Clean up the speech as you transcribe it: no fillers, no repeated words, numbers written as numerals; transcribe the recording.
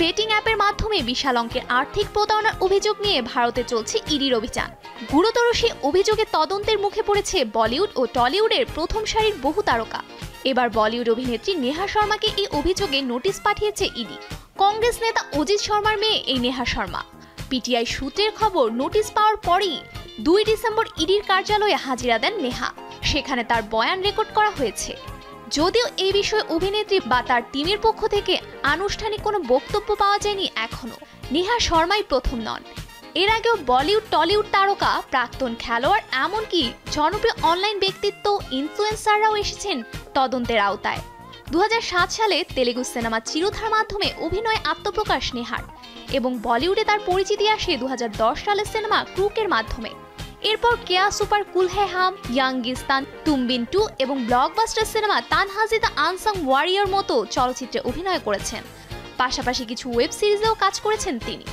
Betting অ্যাপের মাধ্যমে বিশাল অঙ্কের আর্থিক প্রতারণার অভিযোগ নিয়ে ভারতে চলছে ইডির অভিযান। গুরুতর সেই অভিযোগে তদন্তের মুখে পড়েছে বলিউড ও টলিউডের প্রথম সারির বহু তারকা। এবার বলিউড অভিনেত্রী নেহা শর্মাকে এই অভিযোগে নোটিশ পাঠিয়েছে ইডি। কংগ্রেস নেতা অজিত শর্মার মেয়ে এই নেহা শর্মা। পিটিআই সূত্রের খবর, নোটিশ পাওয়ার পরই 2 ডিসেম্বর ইডির কার্যালয়ে হাজিরা দেন নেহা। সেখানে তার বয়ান রেকর্ড করা হয়েছে। যদিও এই বিষয়ে অভিনেত্রী বা তার টিমের পক্ষ থেকে আনুষ্ঠানিক কোনো বক্তব্য পাওয়া যায়নি এখনো। নেহা শর্মাই প্রথম নন। এর আগেও বলিউড টলিউড তারকা, প্রাক্তন খেলোয়াড়, এমনকি জনপ্রিয় অনলাইন ব্যক্তিত্ব, ইনফ্লুয়েন্সাররাও এসেছেন তদন্তের আওতায়। 2007 সালে তেলেগু সিনেমা চিরুথার মাধ্যমে অভিনয়ে আত্মপ্রকাশ নেহার এবং বলিউডে তার পরিচিতি আসে 2010 সালের সিনেমা ক্রুকের মাধ্যমে। এরপর কেয়া সুপার কুল হে হাম, ইয়াঙ্গিস্তান, তুমবিন 2 এবং blockbuster cinema Tanhaji the unsung warrior মতো চলচ্চিত্রে অভিনয় করেছেন। পাশাপাশি কিছু ওয়েব সিরিজেও কাজ করেছেন তিনি।